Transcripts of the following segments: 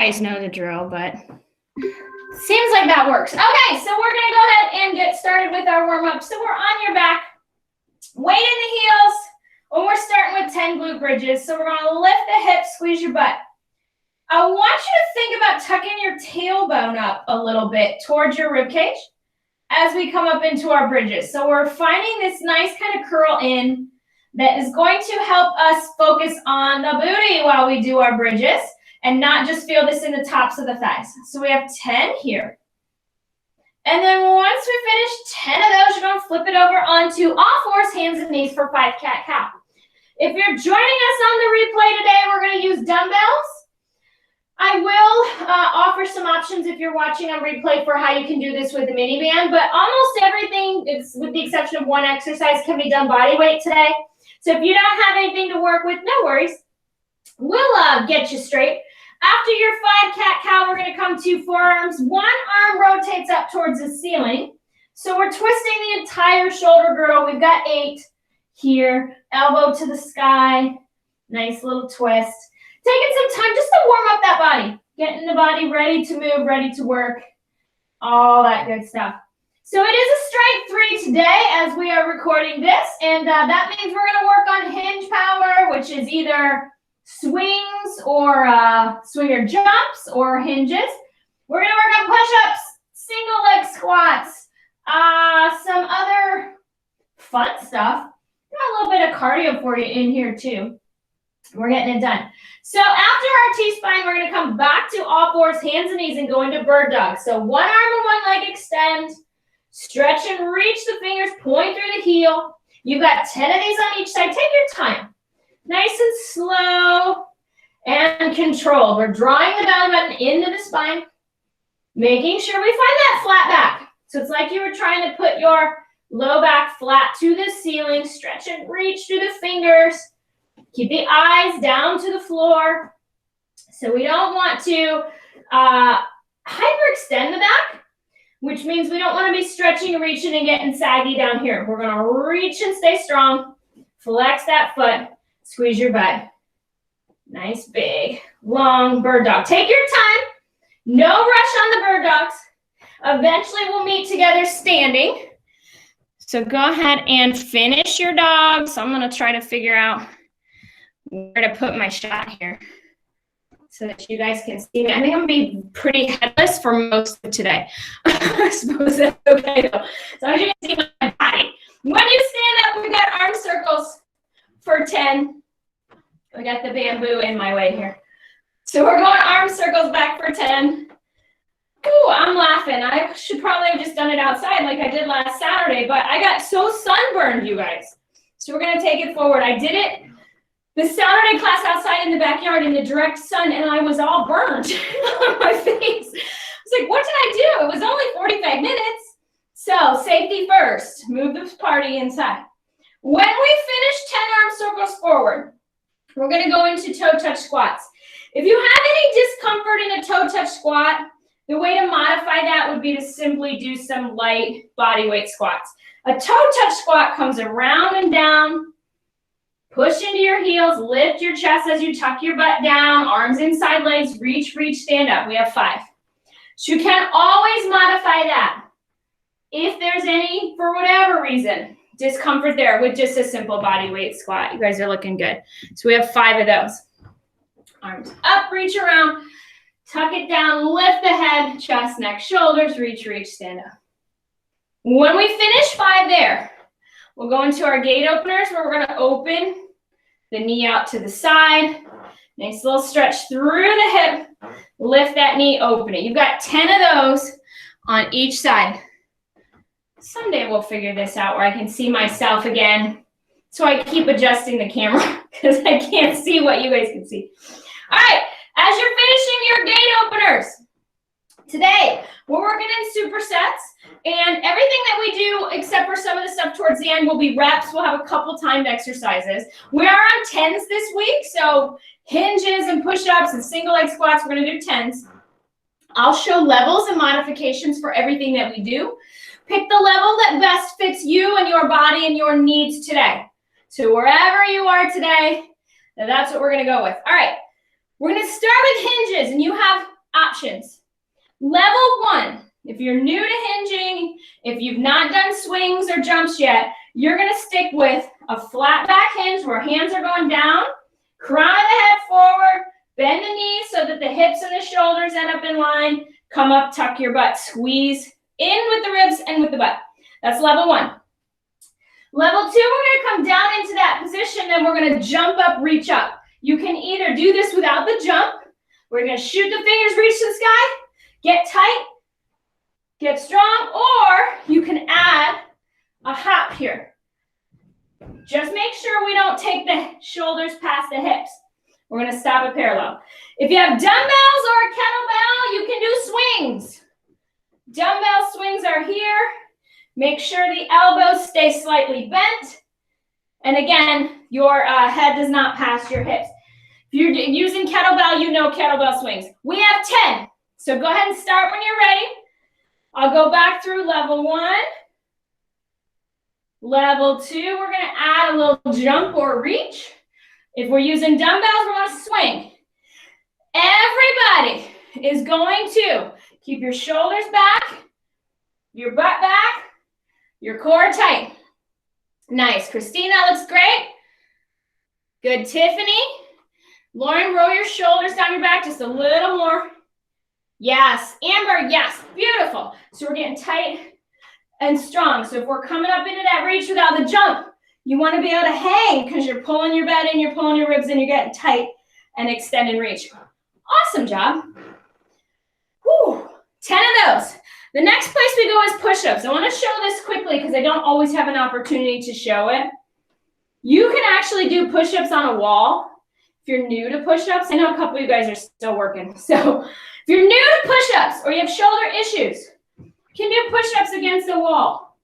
guys know the drill, but seems like that works. Okay, so we're gonna go ahead and get started with our warm-up. So we're on your back, weight in the heels, and we're starting with 10 glute bridges. So we're gonna lift the hips, squeeze your butt. I want you to think about tucking your tailbone up a little bit towards your rib cage as we come up into our bridges. So we're finding this nice kind of curl in that is going to help us focus on the booty while we do our bridges and not just feel this in the tops of the thighs. So we have 10 here. And then once we finish 10 of those, you're going to flip it over onto all fours, hands and knees for 5 cat-cow. If you're joining us on the replay today, we're going to use dumbbells. I will offer some options if you're watching on replay for how you can do this with the mini band, but almost everything, with the exception of one exercise, can be done body weight today. So if you don't have anything to work with, no worries. We'll get you straight. After your 5 cat-cow, we're going to come to forearms. One arm rotates up towards the ceiling. So we're twisting the entire shoulder girdle. We've got 8 here. Elbow to the sky. Nice little twist. Taking some time just to warm up that body. Getting the body ready to move, ready to work. All that good stuff. So it is a strength 3 today as we are recording this. And that means we're going to work on hinge power, which is either swings or swinger jumps or hinges. We're going to work on push-ups, single leg squats, some other fun stuff. Got a little bit of cardio for you in here too. We're getting it done. So after our T-spine, we're going to come back to all fours, hands and knees, and go into bird dog. So one arm and one leg extend. Stretch and reach the fingers, point through the heel. You've got 10 of these on each side. Take your time. Nice and slow and controlled. We're drawing the belly button into the spine, making sure we find that flat back. So it's like you were trying to put your low back flat to the ceiling. Stretch and reach through the fingers. Keep the eyes down to the floor. So we don't want to hyperextend the back, which means we don't want to be stretching and reaching and getting saggy down here. We're going to reach and stay strong. Flex that foot. Squeeze your butt. Nice, big, long bird dog. Take your time. No rush on the bird dogs. Eventually, we'll meet together standing. So go ahead and finish your dog. So I'm going to try to figure out where to put my shot here so that you guys can see me. I think I'm going to be pretty headless for most of today. I suppose that's okay, though. So as you can see my body. When you stand up, we've got arm circles for 10. I got the bamboo in my way here. So we're going arm circles back for 10. Ooh, I'm laughing. I should probably have just done it outside like I did last Saturday, but I got so sunburned, you guys. So we're going to take it forward. I did it the Saturday class outside in the backyard in the direct sun, and I was all burned on my face. I was like, what did I do? It was only 45 minutes. So safety first. Move this party inside. When we finish 10 arm circles forward, we're going to go into toe touch squats. If you have any discomfort in a toe touch squat, the way to modify that would be to simply do some light body weight squats. A toe touch squat comes around and down. Push into your heels, lift your chest as you tuck your butt down, arms inside legs, reach, reach, stand up. We have 5. So you can always modify that. If there's any, for whatever reason, discomfort there with just a simple body weight squat. You guys are looking good. So we have 5 of those. Arms up, reach around, tuck it down, lift the head, chest, neck, shoulders, reach, reach, stand up. When we finish 5 there, we'll go into our gate openers where we're going to open the knee out to the side. Nice little stretch through the hip. Lift that knee, open it. You've got 10 of those on each side. Someday we'll figure this out where I can see myself again. So I keep adjusting the camera because I can't see what you guys can see. All right, as you're finishing your gate openers, today we're working in supersets, and everything that we do, except for some of the stuff towards the end, will be reps. We'll have a couple timed exercises. We are on 10s this week, so hinges and push-ups and single leg squats, we're going to do 10s. I'll show levels and modifications for everything that we do. Pick the level that best fits you and your body and your needs today. So wherever you are today, that's what we're going to go with. All right. We're gonna start with hinges, and you have options. Level 1, if you're new to hinging, if you've not done swings or jumps yet, you're gonna stick with a flat back hinge where hands are going down, crown of the head forward, bend the knees so that the hips and the shoulders end up in line, come up, tuck your butt, squeeze in with the ribs and with the butt. That's level 1. Level 2, we're gonna come down into that position, then we're gonna jump up, reach up. You can either do this without the jump. We're gonna shoot the fingers, reach to the sky, get tight, get strong, or you can add a hop here. Just make sure we don't take the shoulders past the hips. We're gonna stop it parallel. If you have dumbbells or a kettlebell, you can do swings. Dumbbell swings are here. Make sure the elbows stay slightly bent. And again, your head does not pass your hips. If you're using kettlebell, you know kettlebell swings. We have 10. So go ahead and start when you're ready. I'll go back through level 1. Level 2, we're gonna add a little jump or reach. If we're using dumbbells, we're gonna swing. Everybody is going to keep your shoulders back, your butt back, your core tight. Nice. Christina, looks great. Good, Tiffany. Lauren, roll your shoulders down your back just a little more. Yes. Amber, yes. Beautiful. So we're getting tight and strong. So if we're coming up into that reach without the jump, you want to be able to hang because you're pulling your butt in, you're pulling your ribs in, you're getting tight and extend and reach. Awesome job. Whew. 10 of those. The next place we go is push-ups. I want to show this quickly because I don't always have an opportunity to show it. You can actually do push-ups on a wall. If you're new to push-ups, I know a couple of you guys are still working. So if you're new to push-ups or you have shoulder issues, you can do push-ups against a wall,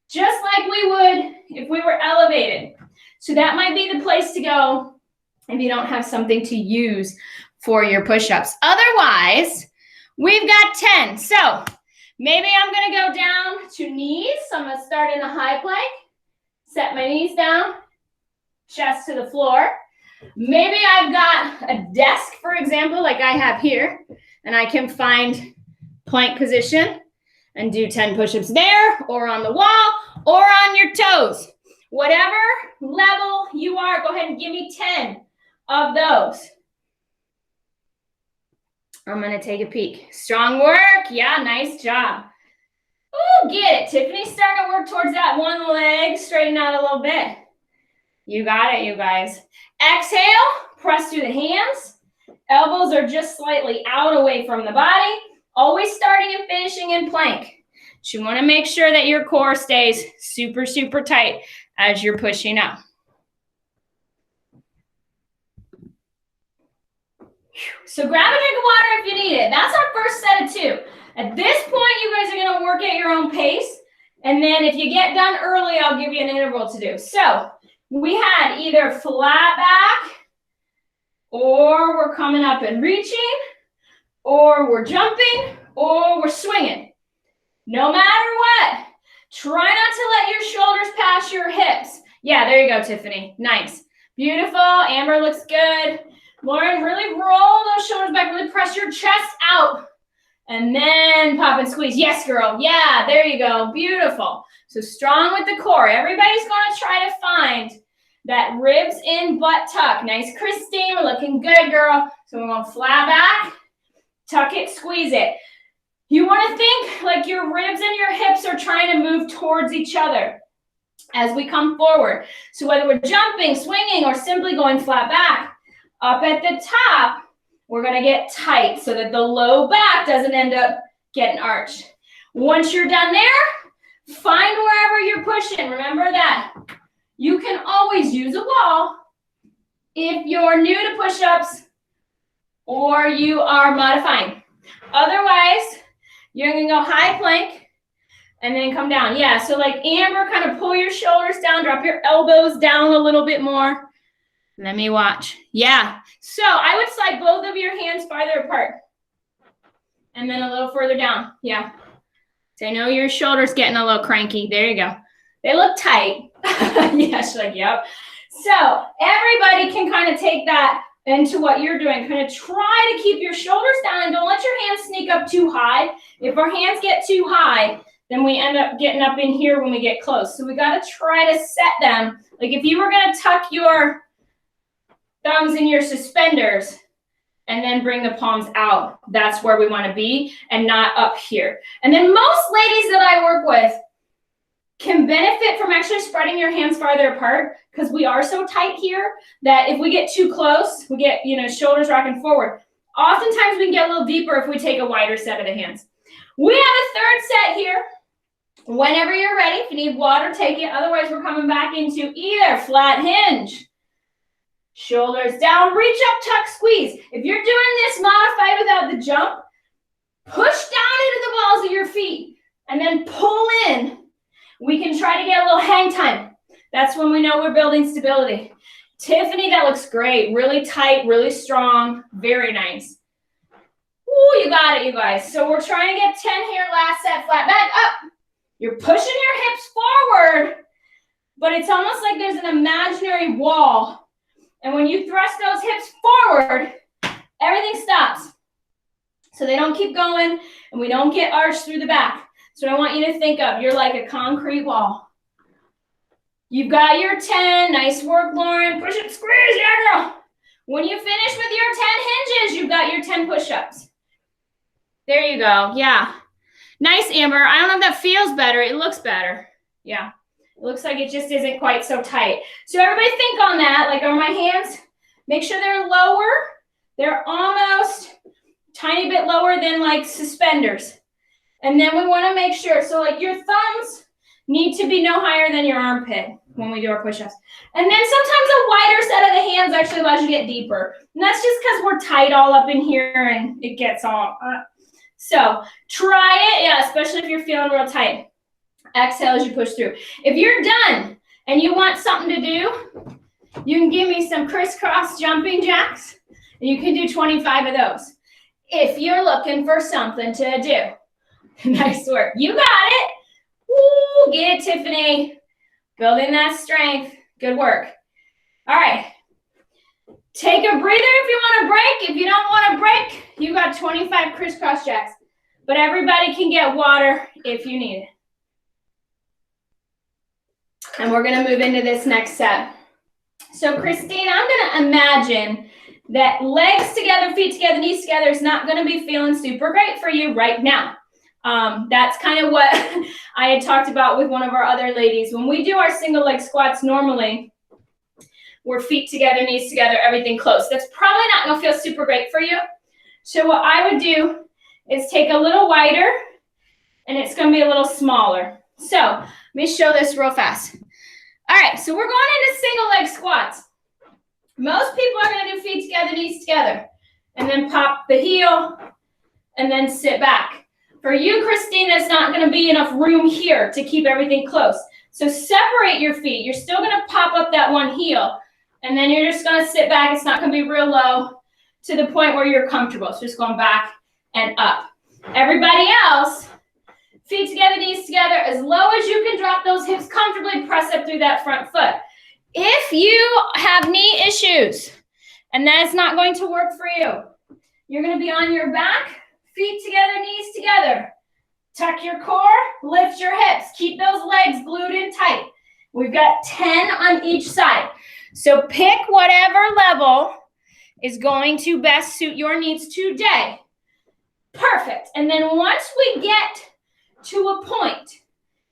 just like we would if we were elevated. So that might be the place to go if you don't have something to use for your push-ups. Otherwise, we've got 10. So maybe I'm going to go down to knees. So I'm going to start in a high plank, set my knees down, chest to the floor. Maybe I've got a desk, for example, like I have here, and I can find plank position and do 10 push-ups there or on the wall or on your toes. Whatever level you are, go ahead and give me 10 of those. I'm going to take a peek. Strong work. Yeah, nice job. Ooh, get it. Tiffany's starting to work towards that one leg. Straighten out a little bit. You got it, you guys. Exhale, press through the hands. Elbows are just slightly out away from the body. Always starting and finishing in plank. So you want to make sure that your core stays super, super tight as you're pushing up. So grab a drink of water if you need it. That's our first set of 2. At this point, you guys are going to work at your own pace. And then if you get done early, I'll give you an interval to do. So we had either flat back, or we're coming up and reaching, or we're jumping, or we're swinging. No matter what, try not to let your shoulders pass your hips. Yeah, there you go, Tiffany. Nice. Beautiful. Amber looks good. Lauren, really roll those shoulders back. Really press your chest out. And then pop and squeeze. Yes, girl. Yeah, there you go. Beautiful. So strong with the core. Everybody's going to try to find that ribs in, butt tuck. Nice, Christine. We're looking good, girl. So we're going flat back, tuck it, squeeze it. You want to think like your ribs and your hips are trying to move towards each other as we come forward. So whether we're jumping, swinging, or simply going flat back, up at the top, we're going to get tight so that the low back doesn't end up getting arched. Once you're done there, find wherever you're pushing. Remember that you can always use a wall if you're new to push-ups or you are modifying. Otherwise, you're going to go high plank and then come down. Yeah, so like Amber, kind of pull your shoulders down, drop your elbows down a little bit more. Let me watch. Yeah. So I would slide both of your hands farther apart. And then a little further down. Yeah. So I know your shoulder's getting a little cranky. There you go. They look tight. Yeah, she's like, yep. So everybody can kind of take that into what you're doing. Kind of try to keep your shoulders down and don't let your hands sneak up too high. If our hands get too high, then we end up getting up in here when we get close. So we got to try to set them. Like if you were going to tuck your thumbs in your suspenders and then bring the palms out, that's where we want to be and not up here. And then most ladies that I work with can benefit from actually spreading your hands farther apart because we are so tight here that if we get too close, we get, shoulders rocking forward. Oftentimes we can get a little deeper if we take a wider set of the hands. We have a third set here. Whenever you're ready, if you need water, take it. Otherwise, we're coming back into either flat hinge, shoulders down, reach up, tuck, squeeze. If you're doing this modified without the jump, push down into the balls of your feet and then pull in. We can try to get a little hang time. That's when we know we're building stability. Tiffany, that looks great. Really tight, really strong. Very nice. Ooh, you got it, you guys. So we're trying to get 10 here. Last set, flat back, up. You're pushing your hips forward, but it's almost like there's an imaginary wall. And when you thrust those hips forward, everything stops. So they don't keep going and we don't get arched through the back. So I want you to think of, you're like a concrete wall. You've got your 10. Nice work, Lauren. Push it, squeeze, yeah, girl. When you finish with your 10 hinges, you've got your 10 push-ups. There you go. Yeah. Nice, Amber. I don't know if that feels better. It looks better. Yeah. It looks like it just isn't quite so tight. So everybody think on that. Like, are my hands? Make sure they're lower. They're almost tiny bit lower than like suspenders. And then we want to make sure, so like your thumbs need to be no higher than your armpit when we do our push-ups. And then sometimes a wider set of the hands actually allows you to get deeper. And that's just because we're tight all up in here and it gets all So try it, yeah, especially if you're feeling real tight. Exhale as you push through. If you're done and you want something to do, you can give me some crisscross jumping jacks. And you can do 25 of those. If you're looking for something to do. Nice work. You got it. Woo, get it, Tiffany. Building that strength. Good work. All right. Take a breather if you want to break. If you don't want to break, you got 25 crisscross jacks. But everybody can get water if you need it. And we're going to move into this next set. So, Christine, I'm going to imagine that legs together, feet together, knees together is not going to be feeling super great for you right now. That's kind of what I had talked about with one of our other ladies. When we do our single leg squats normally, we're feet together, knees together, everything close. That's probably not going to feel super great for you. So what I would do is take a little wider, and it's going to be a little smaller. So let me show this real fast. All right, so we're going into single leg squats. Most people are going to do feet together, knees together, and then pop the heel, and then sit back. For you, Christina, it's not going to be enough room here to keep everything close. So separate your feet. You're still going to pop up that one heel, and then you're just going to sit back. It's not going to be real low to the point where you're comfortable. So just going back and up. Everybody else, feet together, knees together, as low as you can drop those hips comfortably, press up through that front foot. If you have knee issues and that's not going to work for you, you're going to be on your back, feet together, knees together. Tuck your core, lift your hips. Keep those legs glued in tight. We've got 10 on each side. So pick whatever level is going to best suit your needs today. Perfect. And then once we get to a point,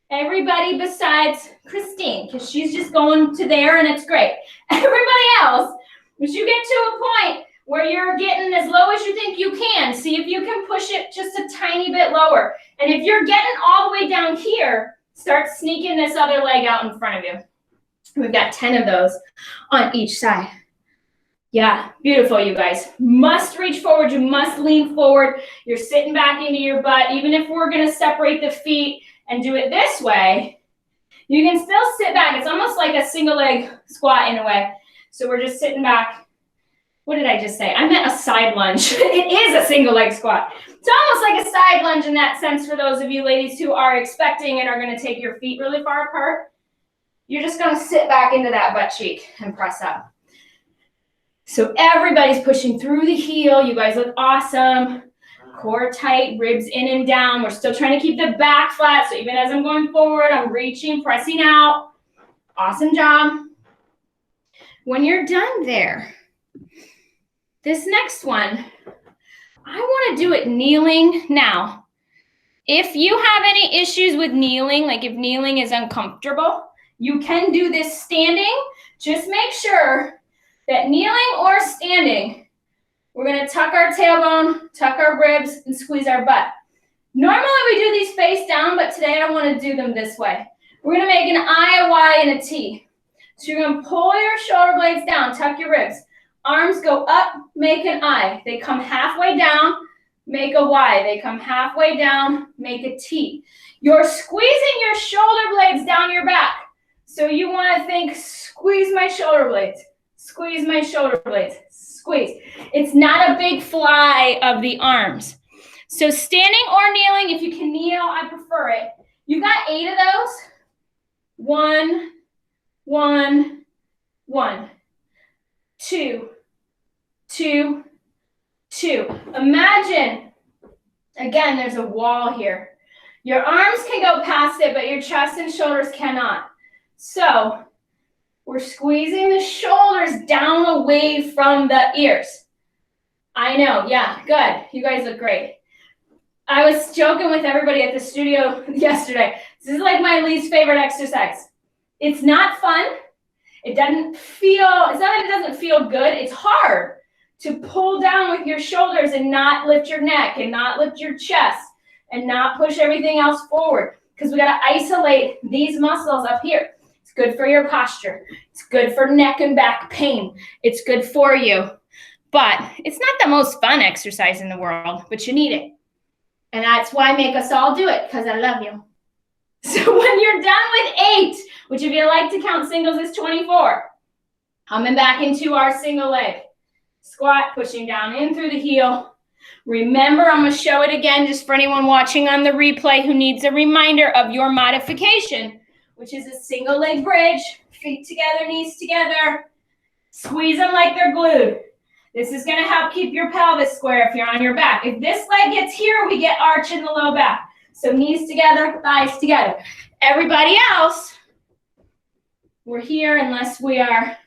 everybody besides Christine, because she's just going to there and it's great. Everybody else, once you get to a point where you're getting as low as you think you can, see if you can push it just a tiny bit lower. And if you're getting all the way down here, start sneaking this other leg out in front of you. We've got 10 of those on each side. Yeah, beautiful, you guys. Must reach forward. You must lean forward. You're sitting back into your butt. Even if we're going to separate the feet and do it this way, you can still sit back. It's almost like a single leg squat in a way. So we're just sitting back. What did I just say? I meant a side lunge. It is a single leg squat. It's almost like a side lunge in that sense for those of you ladies who are expecting and are going to take your feet really far apart. You're just going to sit back into that butt cheek and press up. So everybody's pushing through the heel. You guys look awesome. Core tight, ribs in and down. We're still trying to keep the back flat. So even as I'm going forward, I'm reaching, pressing out. Awesome job. When you're done there, this next one, I want to do it kneeling. Now, if you have any issues with kneeling, like if kneeling is uncomfortable, you can do this standing. Just make sure that kneeling or standing, we're going to tuck our tailbone, tuck our ribs, and squeeze our butt. Normally we do these face down, but today I want to do them this way. We're going to make an I, a Y, and a T. So you're going to pull your shoulder blades down, tuck your ribs. Arms go up, make an I. They come halfway down, make a Y. They come halfway down, make a T. You're squeezing your shoulder blades down your back. So you want to think, squeeze my shoulder blades, squeeze my shoulder blades, squeeze. It's not a big fly of the arms. So standing or kneeling, if you can kneel, I prefer it. You've got 8 of those. 1, 1, 1, 2, 2, 2. Imagine, again, there's a wall here. Your arms can go past it, but your chest and shoulders cannot. So we're squeezing the shoulders down away from the ears. I know, yeah, good. You guys look great. I was joking with everybody at the studio yesterday. This is like my least favorite exercise. It's not fun. It doesn't feel, it's not that it doesn't feel good. It's hard to pull down with your shoulders and not lift your neck and not lift your chest and not push everything else forward, because we got to isolate these muscles up here. It's good for your posture. It's good for neck and back pain. It's good for you. But it's not the most fun exercise in the world, but you need it. And that's why I make us all do it, because I love you. So when you're done with 8, which if you like to count singles is 24, coming back into our single leg. Squat, pushing down in through the heel. Remember, I'm going to show it again just for anyone watching on the replay who needs a reminder of your modification, which is a single leg bridge, feet together, knees together. Squeeze them like they're glued. This is going to help keep your pelvis square if you're on your back. If this leg gets here, we get arch in the low back. So knees together, thighs together. Everybody else, we're here unless we are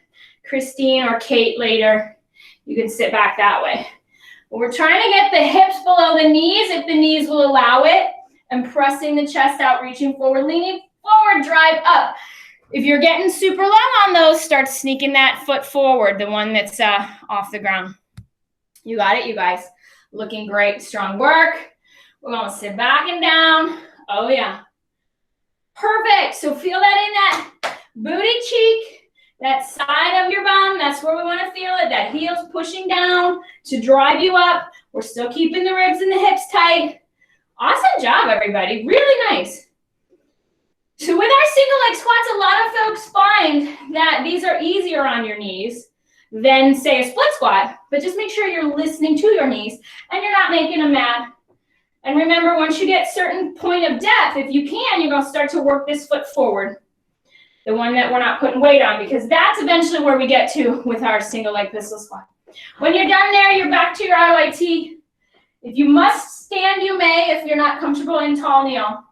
Christine or Kate later. You can sit back that way. We're trying to get the hips below the knees if the knees will allow it, and pressing the chest out, reaching forward, leaning forward, drive up. If you're getting super low on those, start sneaking that foot forward, the one that's off the ground. You got it, you guys. Looking great, strong work. We're going to sit back and down. Oh, yeah. Perfect. So feel that in that booty cheek, that side of your bum. That's where we want to feel it. That heel's pushing down to drive you up. We're still keeping the ribs and the hips tight. Awesome job, everybody. Really nice. So with our single leg squats, a lot of folks find that these are easier on your knees than, say, a split squat. But just make sure you're listening to your knees and you're not making them mad. And remember, once you get a certain point of depth, if you can, you're going to start to work this foot forward, the one that we're not putting weight on, because that's eventually where we get to with our single leg pistol squat. When you're done there, you're back to your IYT. If you must stand, you may, if you're not comfortable in tall kneel.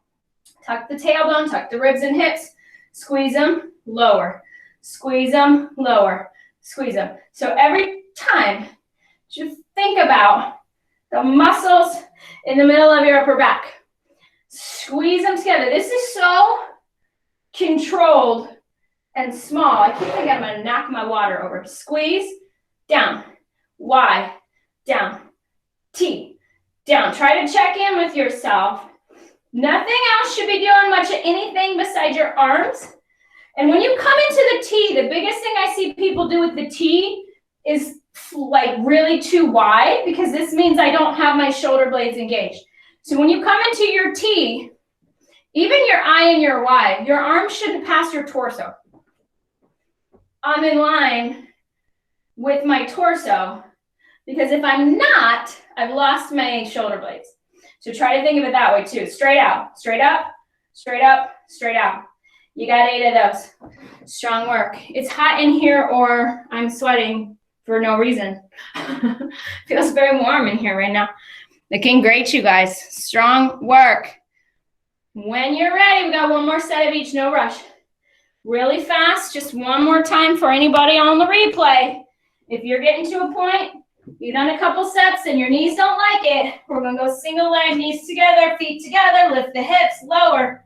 Tuck the tailbone, tuck the ribs and hips, squeeze them, lower, squeeze them, lower, squeeze them. So every time, just think about the muscles in the middle of your upper back. Squeeze them together. This is so controlled and small. I keep thinking I'm going to knock my water over. Squeeze, down, Y, down, T, down. Try to check in with yourself. Nothing else should be doing much of anything besides your arms. And when you come into the T, the biggest thing I see people do with the T is like really too wide, because this means I don't have my shoulder blades engaged. So when you come into your T, even your I and your Y, your arms should pass your torso. I'm in line with my torso, because if I'm not, I've lost my shoulder blades. So try to think of it that way too. Straight out, straight up, straight up, straight out. You got 8 of those. Strong work. It's hot in here or I'm sweating for no reason. Feels very warm in here right now. Looking great, you guys. Strong work. When you're ready, we got one more set of each, no rush. Really fast, just one more time for anybody on the replay. If you're getting to a point, you've done a couple sets and your knees don't like it, we're gonna go single leg, knees together, feet together, lift the hips, lower,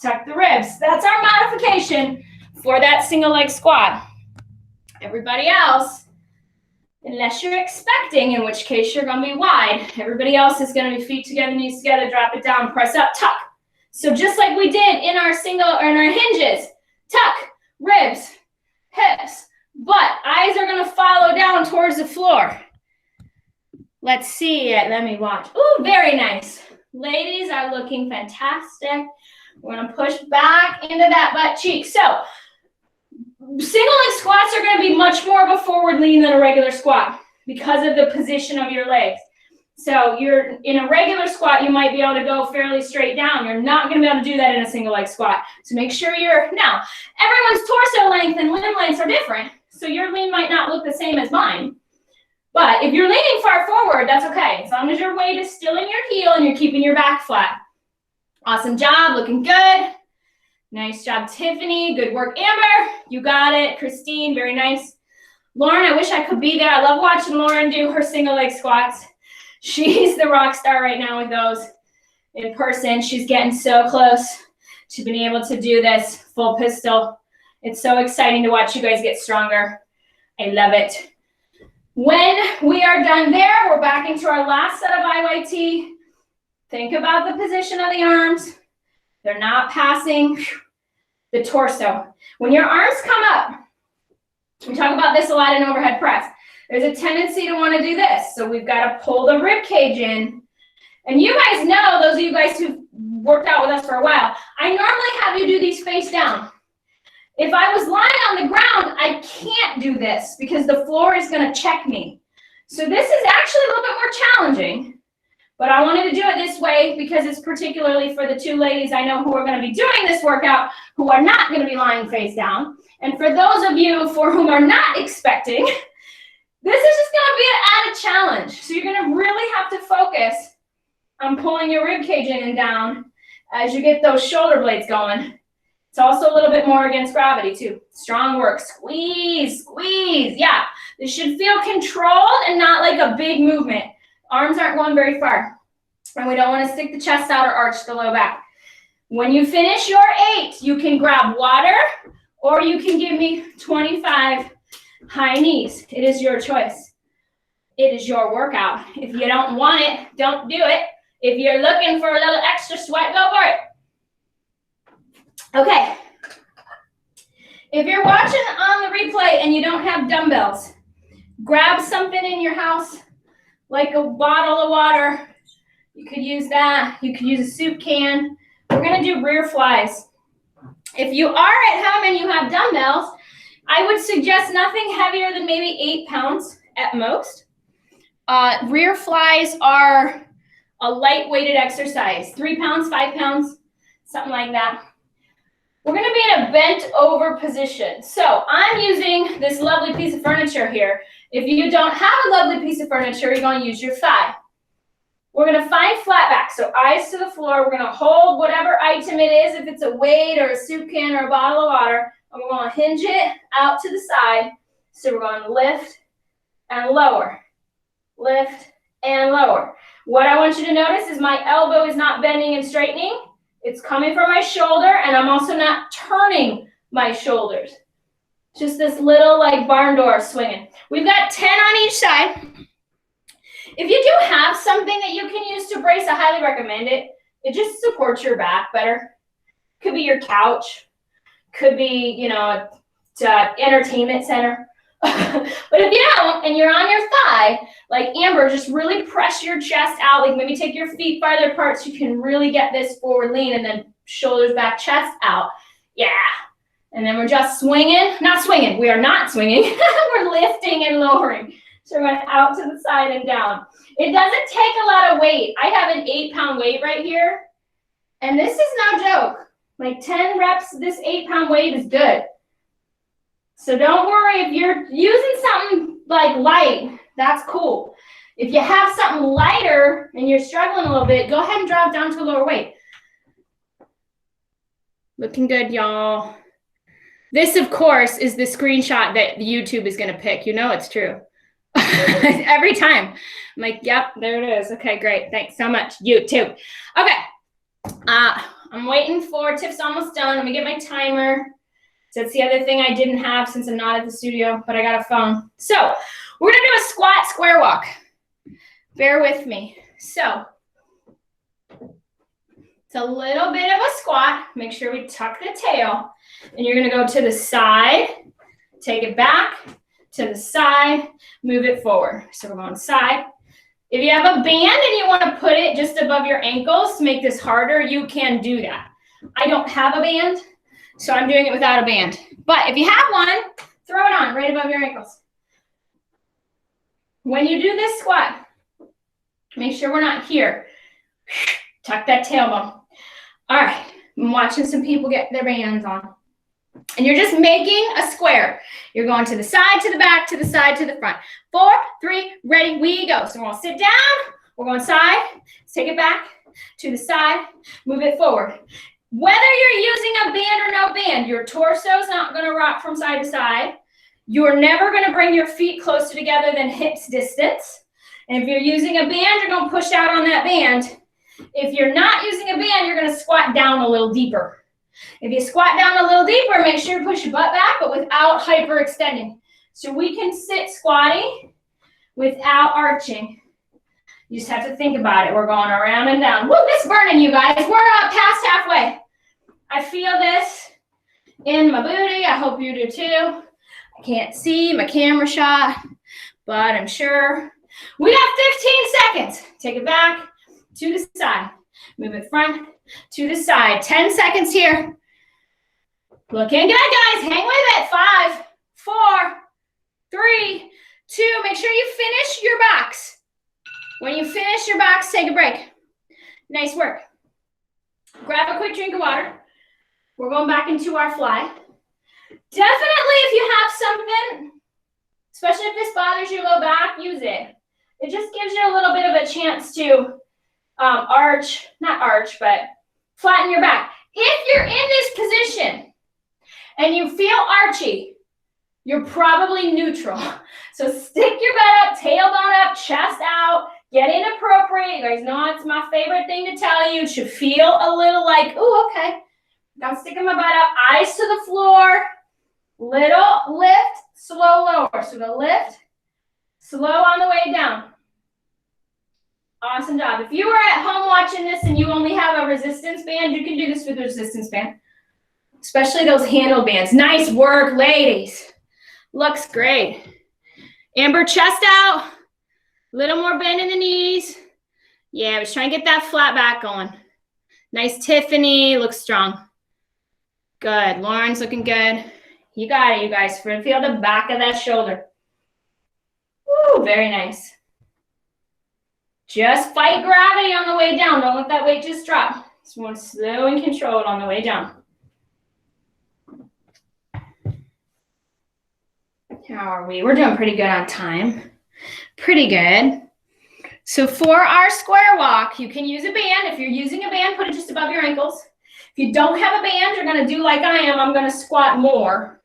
tuck the ribs. That's our modification for that single leg squat. Everybody else, unless you're expecting, in which case you're gonna be wide, everybody else is gonna be feet together, knees together, drop it down, press up, tuck. So just like we did in our hinges, tuck, ribs, hips, butt. Eyes are gonna follow down towards the floor. Let's see it, let me watch. Ooh, very nice. Ladies are looking fantastic. We're gonna push back into that butt cheek. So, single leg squats are gonna be much more of a forward lean than a regular squat because of the position of your legs. So you're in a regular squat, you might be able to go fairly straight down. You're not going to be able to do that in a single leg squat. So make sure now, everyone's torso length and limb lengths are different. So your lean might not look the same as mine. But if you're leaning far forward, that's okay. As long as your weight is still in your heel and you're keeping your back flat. Awesome job, looking good. Nice job, Tiffany. Good work, Amber. You got it. Christine, very nice. Lauren, I wish I could be there. I love watching Lauren do her single leg squats. She's the rock star right now with those in person. She's getting so close to being able to do this full pistol. It's so exciting to watch you guys get stronger. I love it. When we are done there, we're back into our last set of IYT. Think about the position of the arms. They're not passing the torso. When your arms come up, we talk about this a lot in overhead press. There's a tendency to want to do this. So we've got to pull the rib cage in. And you guys know, those of you guys who've worked out with us for a while, I normally have you do these face down. If I was lying on the ground, I can't do this because the floor is going to check me. So this is actually a little bit more challenging. But I wanted to do it this way because it's particularly for the two ladies I know who are going to be doing this workout who are not going to be lying face down. And for those of you for whom are not expecting, this is just going to be an added challenge. So you're going to really have to focus on pulling your rib cage in and down as you get those shoulder blades going. It's also a little bit more against gravity too. Strong work. Squeeze, squeeze. Yeah, this should feel controlled and not like a big movement. Arms aren't going very far. And we don't want to stick the chest out or arch the low back. When you finish your 8, you can grab water or you can give me 25 high knees. It is your choice. It is your workout. If you don't want it, don't do it. If you're looking for a little extra sweat, go for it. Okay. If you're watching on the replay and you don't have dumbbells, grab something in your house, like a bottle of water. You could use that. You could use a soup can. We're going to do rear flies. If you are at home and you have dumbbells, I would suggest nothing heavier than maybe 8 pounds at most. Rear flies are a light-weighted exercise. 3 pounds, 5 pounds, something like that. We're going to be in a bent over position. So I'm using this lovely piece of furniture here. If you don't have a lovely piece of furniture, you're going to use your thigh. We're going to find flat back. So eyes to the floor. We're going to hold whatever item it is, if it's a weight or a soup can or a bottle of water. And we're going to hinge it out to the side. So we're going to lift and lower. Lift and lower. What I want you to notice is my elbow is not bending and straightening. It's coming from my shoulder, and I'm also not turning my shoulders. Just this little like barn door swinging. We've got 10 on each side. If you do have something that you can use to brace, I highly recommend it. It just supports your back better. Could be your couch. Could be, you know, an entertainment center. But if you don't, and you're on your thigh, like Amber, just really press your chest out. Like maybe take your feet farther apart so you can really get this forward lean, and then shoulders back, chest out. Yeah. And then we're just swinging. Not swinging. We are not swinging. We're lifting and lowering. So we're going out to the side and down. It doesn't take a lot of weight. I have an 8-pound weight right here. And this is no joke. Like 10 reps, this 8-pound weight is good. So don't worry if you're using something like light, that's cool. If you have something lighter and you're struggling a little bit, go ahead and drop down to a lower weight. Looking good, y'all. This, of course, is the screenshot that YouTube is going to pick. You know it's true. Every time. I'm like, yep, there it is. Okay, great. Thanks so much, YouTube. Okay. I'm waiting for Tiff's almost done. Let me get my timer. That's the other thing I didn't have since I'm not at the studio, but I got a phone. So we're going to do a squat square walk. Bear with me. So it's a little bit of a squat. Make sure we tuck the tail. And you're going to go to the side, take it back, to the side, move it forward. So we're going side. If you have a band and you want to put it just above your ankles to make this harder, you can do that. I don't have a band, so I'm doing it without a band. But if you have one, throw it on right above your ankles. When you do this squat, make sure we're not here. Tuck that tailbone. All right, I'm watching some people get their bands on. And you're just making a square. You're going to the side, to the back, to the side, to the front. 4, 3, ready, we go. So we're going to sit down. We're going side. Let's take it back to the side. Move it forward. Whether you're using a band or no band, your torso is not going to rock from side to side. You're never going to bring your feet closer together than hips distance. And if you're using a band, you're going to push out on that band. If you're not using a band, you're going to squat down a little deeper. If you squat down a little deeper, make sure you push your butt back, but without hyperextending. So we can sit squatting without arching. You just have to think about it. We're going around and down. Woo, this is burning, you guys. We're past halfway. I feel this in my booty. I hope you do too. I can't see my camera shot, but I'm sure. We got 15 seconds. Take it back to the side. Move it front to the side. 10 seconds here. Looking good, guys. Hang with it. 5, 4, 3, 2. Make sure you finish your box. When you finish your box, take a break. Nice work. Grab a quick drink of water. We're going back into our fly. Definitely, if you have something, especially if this bothers your low back, use it. It just gives you a little bit of a chance to but flatten your back. If you're in this position and you feel archy, you're probably neutral. So stick your butt up, tailbone up, chest out, get inappropriate. You guys know it's my favorite thing to tell you. It should feel a little like, ooh, okay. I'm sticking my butt up, eyes to the floor, little lift, slow lower. So the lift, slow on the way down. Awesome job. If you were at home watching this and you only have a resistance band, you can do this with a resistance band, especially those handle bands. Nice work, ladies. Looks great. Amber, chest out. A little more bend in the knees. Yeah, I was trying to get that flat back going. Nice, Tiffany. Looks strong. Good. Lauren's looking good. You got it, you guys. Feel the back of that shoulder. Woo, very nice. Just fight gravity on the way down. Don't let that weight just drop. Just want slow and controlled on the way down. How are we? We're doing pretty good on time. Pretty good. So for our square walk, you can use a band. If you're using a band, put it just above your ankles. If you don't have a band, you're going to do like I am. I'm going to squat more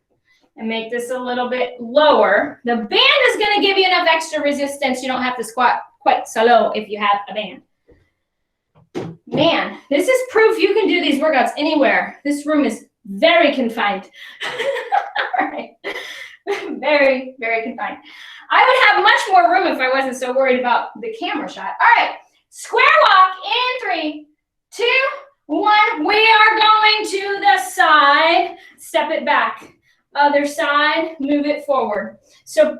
and make this a little bit lower. The band is going to give you enough extra resistance. You don't have to squat quite so low if you have a band. Man, this is proof you can do these workouts anywhere. This room is very confined. All right. Very, very confined. I would have much more room if I wasn't so worried about the camera shot. All right. Square walk in 3, 2, 1. We are going to the side. Step it back. Other side. Move it forward. So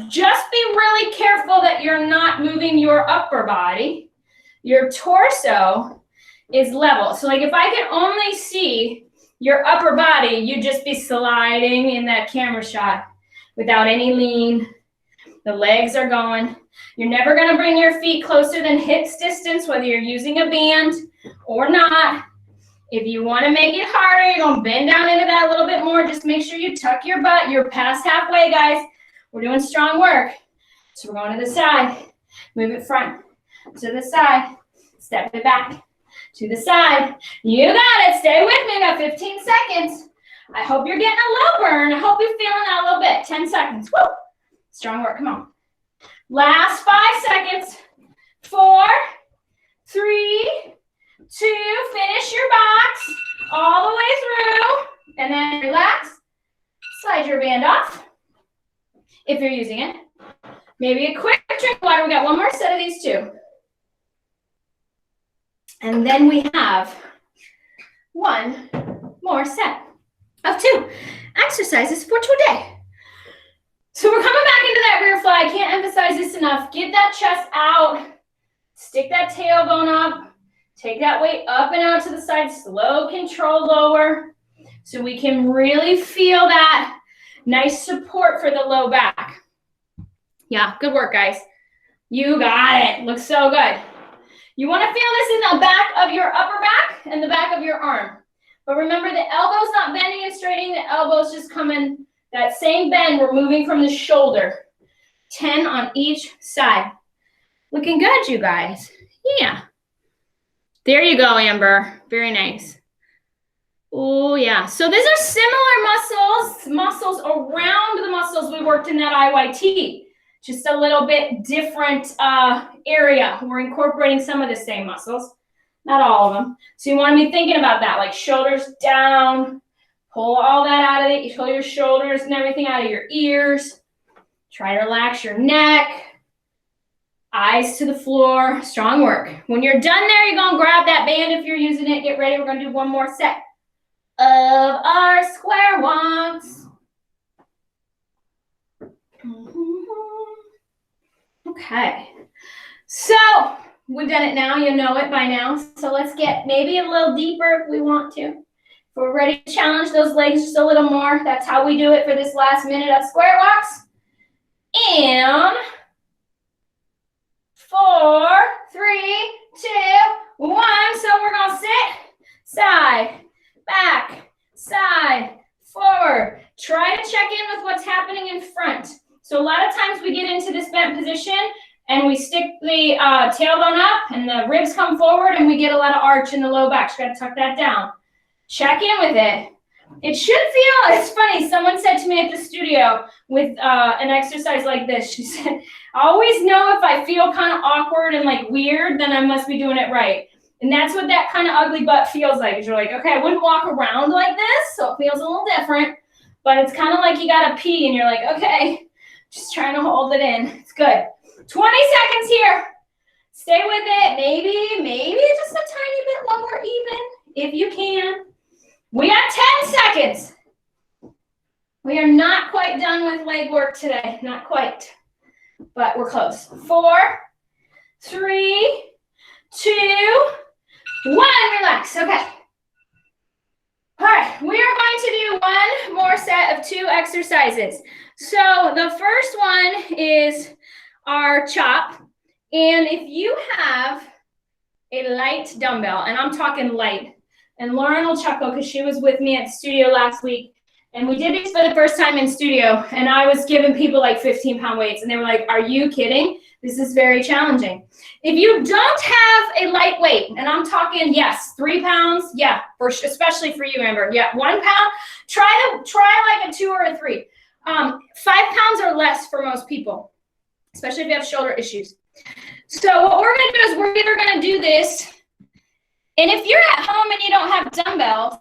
just be really careful that you're not moving your upper body. Your torso is level. So like if I could only see your upper body, you'd just be sliding in that camera shot without any lean. The legs are going. You're never going to bring your feet closer than hips distance, whether you're using a band or not. If you want to make it harder, you're going to bend down into that a little bit more. Just make sure you tuck your butt. You're past halfway, guys. We're doing strong work. So we're going to the side. Move it front to the side. Step it back to the side. You got it. Stay with me. About 15 seconds. I hope you're getting a low burn. I hope you're feeling that a little bit. 10 seconds. Woo! Strong work. Come on. Last 5 seconds. 4, 3, 2. Finish your box all the way through. And then relax. Slide your band off if you're using it. Maybe a quick drink of water. We got one more set of these two. And then we have one more set of 2 exercises for today. So we're coming back into that rear fly. I can't emphasize this enough. Get that chest out. Stick that tailbone up. Take that weight up and out to the side. Slow, control, lower. So we can really feel that nice support for the low back. Yeah, good work, guys. You got it. Looks so good. You want to feel this in the back of your upper back and the back of your arm. But remember, the elbow's not bending and straightening. The elbow's just coming, that same bend, we're moving from the shoulder. 10 on each side. Looking good, you guys. Yeah. There you go, Amber. Very nice. Oh, yeah. So these are similar muscles around the muscles we worked in that IYT. Just a little bit different area. We're incorporating some of the same muscles, not all of them. So you want to be thinking about that, like shoulders down, pull all that out of it. You pull your shoulders and everything out of your ears. Try to relax your neck. Eyes to the floor. Strong work. When you're done there, you're going to grab that band if you're using it. Get ready. We're going to do one more set of our square walks. Okay, so we've done it now. You know it by now. So let's get maybe a little deeper if we want to. If we're ready to challenge those legs just a little more, that's how we do it for this last minute of square walks. And 4, 3, 2, 1. So we're going to sit, side, back, side, forward. Try to check in with what's happening in front. So a lot of times we get into this bent position and we stick the tailbone up and the ribs come forward and we get a lot of arch in the low back. So you got to tuck that down. Check in with it. It should feel, it's funny, someone said to me at the studio with an exercise like this, she said, I always know if I feel kind of awkward and like weird, then I must be doing it right. And that's what that kind of ugly butt feels like. Is you're like, okay, I wouldn't walk around like this, so it feels a little different. But it's kind of like you got to pee and you're like, okay. Just trying to hold it in. It's good. 20 seconds here. Stay with it. Maybe just a tiny bit lower even, if you can. We got 10 seconds. We are not quite done with leg work today. Not quite. But we're close. 4, 3, 2, 1. Relax. Okay. All right. We are going to do one more set of 2 exercises. So the first one is our chop. And if you have a light dumbbell, and I'm talking light, and Lauren will chuckle because she was with me at the studio last week, and we did these for the first time in studio, and I was giving people like 15-pound weights, and they were like, are you kidding? This is very challenging. If you don't have a light weight, and I'm talking, yes, 3 pounds, yeah, especially for you, Amber, yeah, 1 pound, try like a 2 or a 3. 5 pounds or less for most people, especially if you have shoulder issues. So what we're going to do is we're either going to do this, and if you're at home and you don't have dumbbells,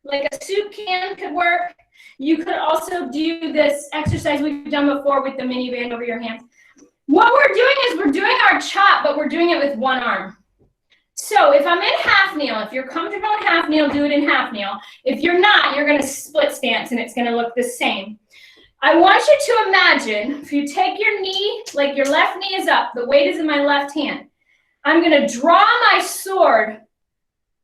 like a soup can could work. You could also do this exercise we've done before with the mini band over your hands. What we're doing is we're doing our chop, but we're doing it with one arm. So if I'm in half kneel, if you're comfortable in half kneel, do it in half kneel. If you're not, you're going to split stance, and it's going to look the same. I want you to imagine if you take your knee, like your left knee is up, the weight is in my left hand. I'm going to draw my sword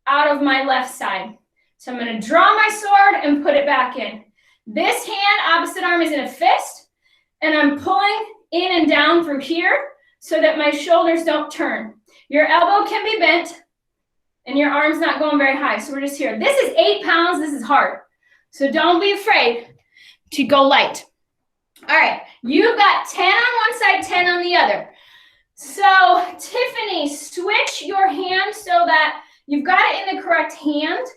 out of my left side. So I'm going to draw my sword and put it back in. This hand, opposite arm, is in a fist, and I'm pulling in and down through here so that my shoulders don't turn. Your elbow can be bent, and your arm's not going very high. So we're just here. This is 8 pounds. This is hard. So don't be afraid to go light. All right, you've got 10 on one side, 10 on the other. So Tiffany, switch your hand so that you've got it in the correct hand,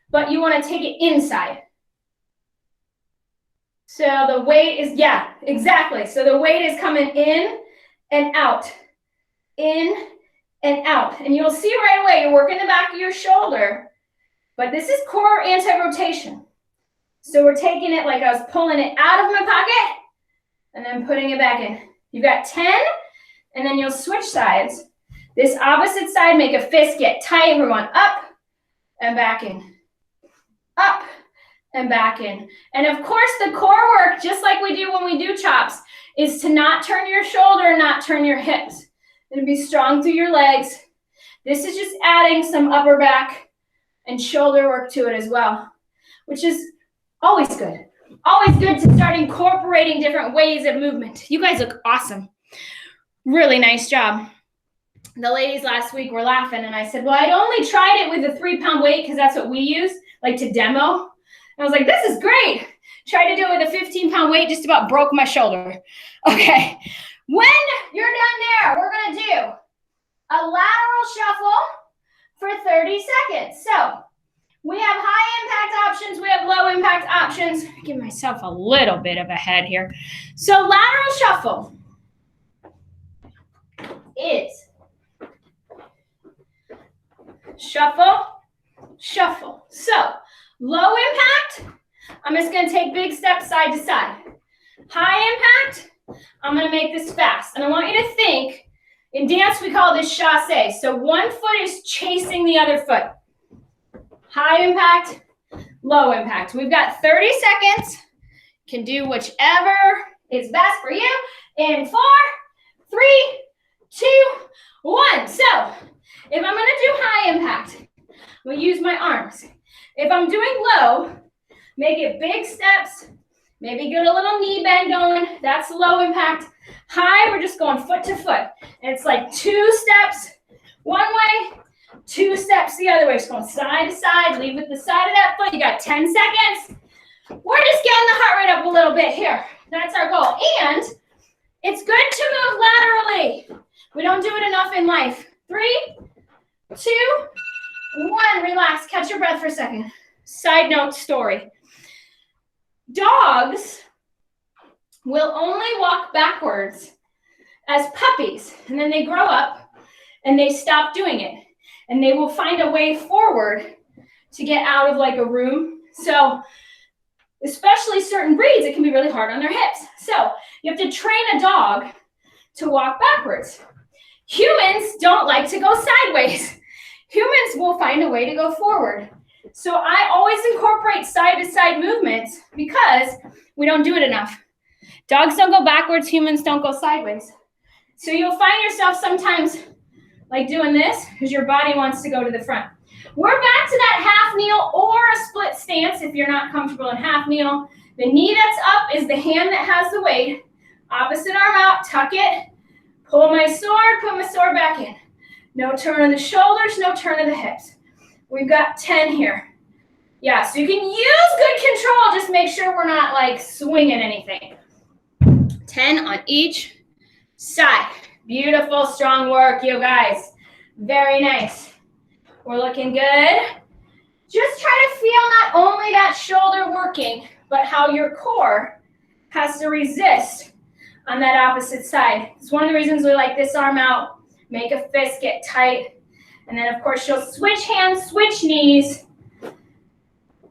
but you want to take it inside. So the weight is, yeah, exactly. So the weight is coming in and out, in and out. And you'll see right away, you're working the back of your shoulder, but this is core anti-rotation. So we're taking it like I was pulling it out of my pocket and then putting it back in. You've got 10, and then you'll switch sides. This opposite side, make a fist, get tight, everyone, up and back in, up and back in. And of course, the core work, just like we do when we do chops, is to not turn your shoulder, not turn your hips. And be strong through your legs. This is just adding some upper back and shoulder work to it as well, which is always good. Always good to start incorporating different ways of movement. You guys look awesome. Really nice job. The ladies last week were laughing, and I said, well, I'd only tried it with a 3-pound weight because that's what we use, like to demo. And I was like, this is great. Tried to do it with a 15-pound weight, just about broke my shoulder. Okay. When you're done there, we're going to do a lateral shuffle for 30 seconds. So we have high impact options. We have low impact options. Give myself a little bit of a head here. So lateral shuffle is shuffle, shuffle. So low impact, I'm just going to take big steps side to side. High impact, I'm going to make this fast. And I want you to think, in dance we call this chasse. So one foot is chasing the other foot. High impact, low impact. We've got 30 seconds. You can do whichever is best for you. In 4, 3, 2, 1. So if I'm going to do high impact, I'm going to use my arms. If I'm doing low, make it big steps. Maybe get a little knee bend going. That's low impact. High, we're just going foot to foot. And it's like 2 steps one way, 2 steps the other way. Just going side to side. Leave with the side of that foot. You got 10 seconds. We're just getting the heart rate up a little bit here. That's our goal. And it's good to move laterally. We don't do it enough in life. 3, 2, 1. Relax. Catch your breath for a second. Side note story. Dogs will only walk backwards as puppies, and then they grow up and they stop doing it, and they will find a way forward to get out of like a room. So especially certain breeds, it can be really hard on their hips. So you have to train a dog to walk backwards. Humans don't like to go sideways. Humans will find a way to go forward. So I always incorporate side-to-side movements because we don't do it enough. Dogs don't go backwards, humans don't go sideways. So you'll find yourself sometimes like doing this because your body wants to go to the front. We're back to that half kneel or a split stance if you're not comfortable in half kneel. The knee that's up is the hand that has the weight. Opposite arm out, tuck it, pull my sword, put my sword back in. No turn of the shoulders, no turn of the hips. We've got 10 here. Yeah, so you can use good control. Just make sure we're not like swinging anything. 10 on each side. Beautiful, strong work, you guys. Very nice. We're looking good. Just try to feel not only that shoulder working, but how your core has to resist on that opposite side. It's one of the reasons we like this arm out. Make a fist, get tight. And then, of course, you'll switch hands, switch knees.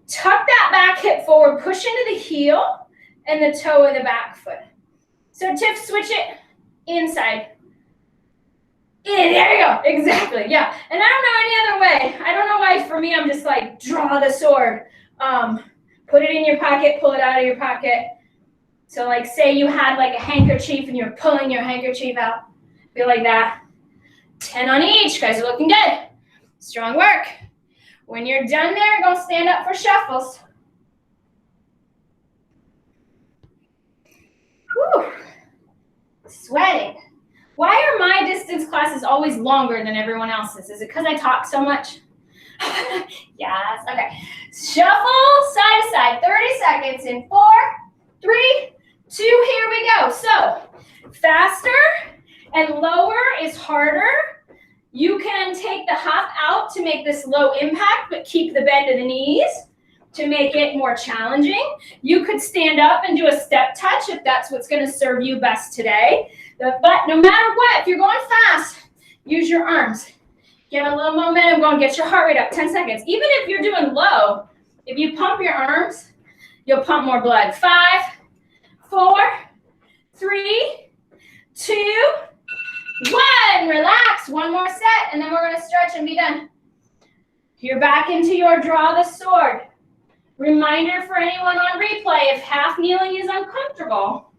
Tuck that back hip forward, push into the heel and the toe of the back foot. So, Tiff, switch it inside. In, there you go. Exactly, yeah. And I don't know any other way. I don't know why, for me, I'm just like, draw the sword. Put it in your pocket, pull it out of your pocket. So, like, say you had, like, a handkerchief and you're pulling your handkerchief out. Feel like that. 10 on each. Guys are looking good. Strong work. When you're done there, go stand up for shuffles. Whew. Sweating. Why are my distance classes always longer than everyone else's? Is it because I talk so much? Yes. Okay. Shuffle side to side. 30 seconds in 4, 3, 2, here we go. So faster and lower is harder. You can take the hop out to make this low impact, but keep the bend in the knees to make it more challenging. You could stand up and do a step touch if that's what's going to serve you best today. But no matter what, if you're going fast, use your arms. Get a little momentum going, get your heart rate up, 10 seconds. Even if you're doing low, if you pump your arms, you'll pump more blood. 5, 4, 3, 2, 1. Relax, one more set, and then we're gonna stretch and be done. You're back into your draw the sword. Reminder for anyone on replay, if half kneeling is uncomfortable,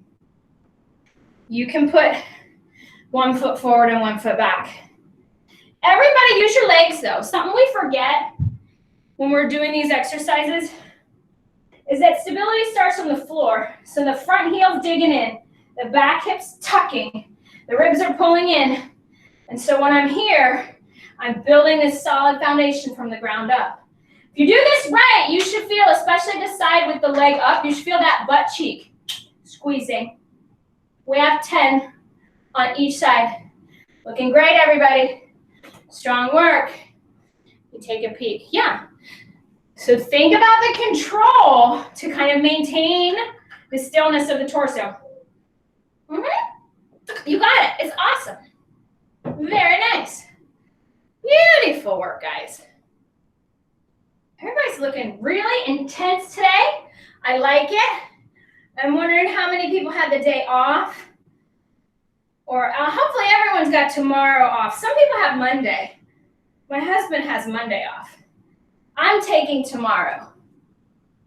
you can put 1 foot forward and 1 foot back. Everybody use your legs though. Something we forget when we're doing these exercises is that stability starts on the floor. So the front heel's digging in, the back hip's tucking, the ribs are pulling in. And so when I'm here, I'm building this solid foundation from the ground up. If you do this right, you should feel, especially the side with the leg up, you should feel that butt cheek squeezing. We have 10 on each side. Looking great, everybody. Strong work. You take a peek. Yeah. So think about the control to kind of maintain the stillness of the torso. You got it. It's awesome. Very nice. Beautiful work, guys. Everybody's looking really intense today. I like it. I'm wondering how many people had the day off. Or hopefully everyone's got tomorrow off. Some people have Monday. My husband has Monday off. I'm taking tomorrow.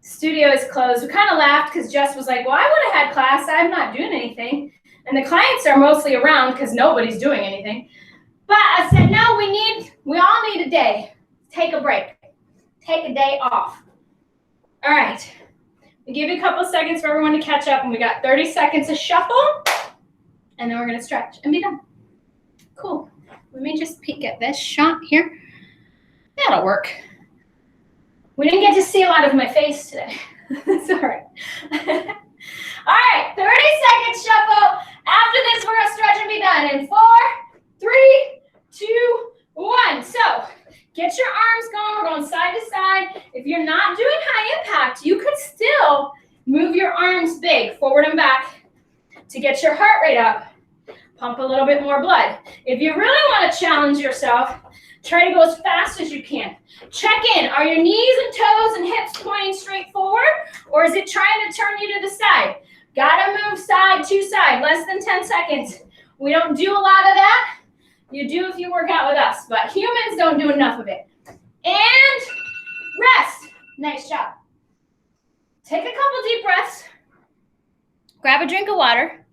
Studio is closed. We kind of laughed because Jess was like, well, I would have had class. I'm not doing anything. And the clients are mostly around because nobody's doing anything. But I said, no, we all need a day. Take a break. Take a day off. All right. We give you a couple seconds for everyone to catch up, and we got 30 seconds to shuffle, and then we're going to stretch and be done. Cool. Let me just peek at this shot here. That'll work. We didn't get to see a lot of my face today. That's all right. All right, 30 seconds shuffle. After this, we're going to stretch and be done in 4, 3, 2, 1. So get your arms going. We're going side to side. If you're not doing high impact, you could still move your arms big, forward and back, to get your heart rate up. Pump a little bit more blood. If you really want to challenge yourself, try to go as fast as you can. Check in. Are your knees and toes and hips pointing straight forward, or is it trying to turn you to the side? Gotta move side to side, less than 10 seconds. We don't do a lot of that. You do if you work out with us, but humans don't do enough of it. And rest. Nice job. Take a couple deep breaths. Grab a drink of water.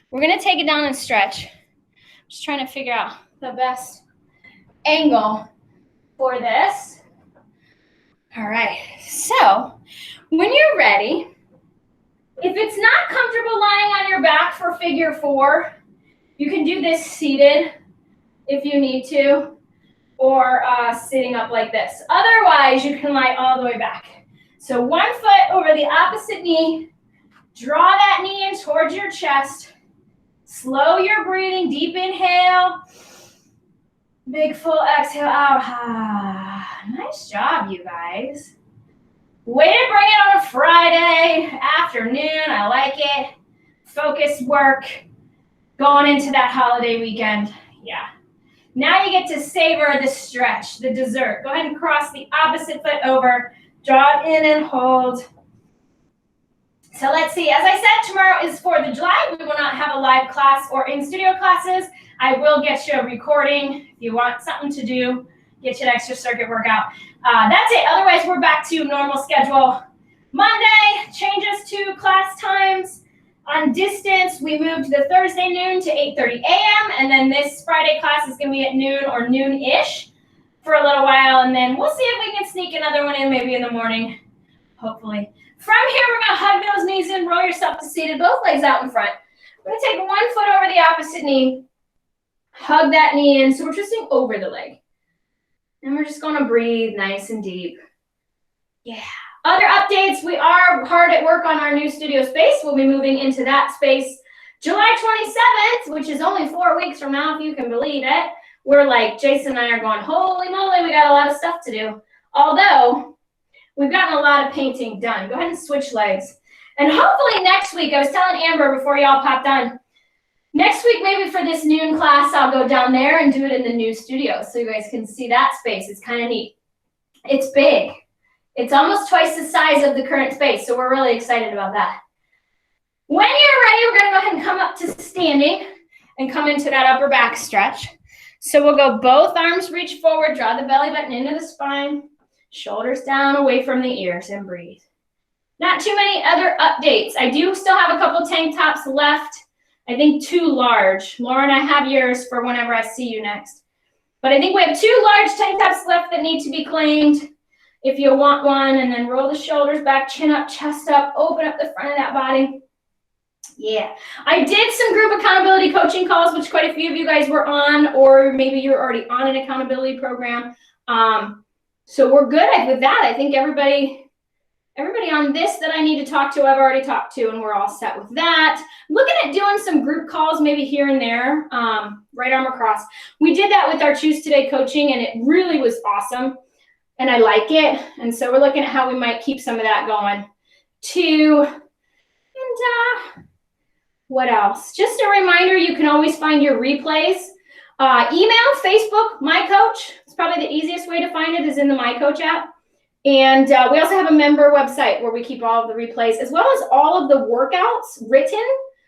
We're gonna take it down and stretch. Just trying to figure out the best angle for this. All right, so when you're ready, if it's not comfortable lying on your back for figure 4, you can do this seated if you need to, or sitting up like this. Otherwise, you can lie all the way back. So 1 foot over the opposite knee, draw that knee in towards your chest, slow your breathing, deep inhale, big full exhale out. Nice job, you guys. Way to bring it on a Friday afternoon. I like it. Focus work going into that holiday weekend. Yeah. Now you get to savor the stretch, the dessert. Go ahead and cross the opposite foot over. Draw it in and hold. So let's see. As I said, tomorrow is 4th of July. We will not have a live class or in-studio classes. I will get you a recording if you want something to do. Get you an extra circuit workout. That's it. Otherwise, we're back to normal schedule. Monday changes to class times. On distance, we moved the Thursday noon to 8:30 a.m. And then this Friday class is going to be at noon or noon-ish for a little while. And then we'll see if we can sneak another one in maybe in the morning, hopefully. From here, we're going to hug those knees in, roll yourself to seated, both legs out in front. We're going to take 1 foot over the opposite knee, hug that knee in. So we're twisting over the leg. And we're just going to breathe nice and deep. Yeah. Other updates, we are hard at work on our new studio space. We'll be moving into that space July 27th, which is only 4 weeks from now, if you can believe it. We're like, Jason and I are going, holy moly, we got a lot of stuff to do. Although, we've gotten a lot of painting done. Go ahead and switch legs. And hopefully next week, I was telling Amber before y'all popped on, next week, maybe for this noon class, I'll go down there and do it in the new studio so you guys can see that space. It's kind of neat. It's big. It's almost twice the size of the current space, so we're really excited about that. When you're ready, we're going to go ahead and come up to standing and come into that upper back stretch. So we'll go both arms reach forward, draw the belly button into the spine, shoulders down away from the ears, and breathe. Not too many other updates. I do still have a couple tank tops left. I think 2 large. Lauren, I have yours for whenever I see you next. But I think we have 2 large tank tops left that need to be claimed if you want one. And then roll the shoulders back, chin up, chest up, open up the front of that body. Yeah. I did some group accountability coaching calls, which quite a few of you guys were on, or maybe you're already on an accountability program. So we're good with that. I think everybody on this that I need to talk to, I've already talked to, and we're all set with that. Looking at doing some group calls maybe here and there, right arm across. We did that with our Choose Today coaching, and it really was awesome, and I like it. And so we're looking at how we might keep some of that going too. And what else? Just a reminder, you can always find your replays. Email, Facebook, My Coach. It's probably the easiest way to find it is in the My Coach app. And we also have a member website where we keep all of the replays, as well as all of the workouts written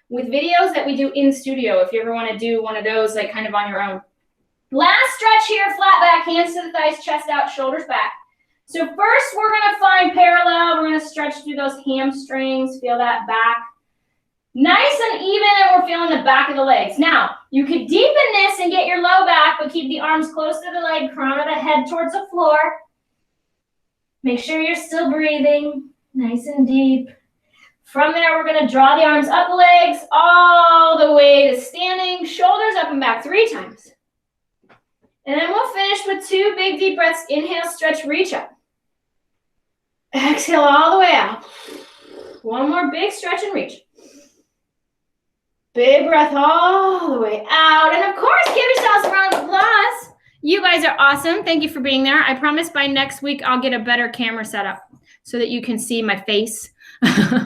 with videos that we do in studio, if you ever want to do one of those, like kind of on your own. Last stretch here, flat back, hands to the thighs, chest out, shoulders back. So first, we're going to find parallel. We're going to stretch through those hamstrings, feel that back. Nice and even, and we're feeling the back of the legs. Now, you could deepen this and get your low back, but keep the arms close to the leg, crown of the head towards the floor. Make sure you're still breathing, nice and deep. From there, we're going to draw the arms up the legs all the way to standing, shoulders up and back 3 times. And then we'll finish with 2 big deep breaths. Inhale, stretch, reach up. Exhale all the way out. One more big stretch and reach. Big breath all the way out. And of course, give yourselves a round of applause. You guys are awesome. Thank you for being there. I promise by next week, I'll get a better camera setup so that you can see my face.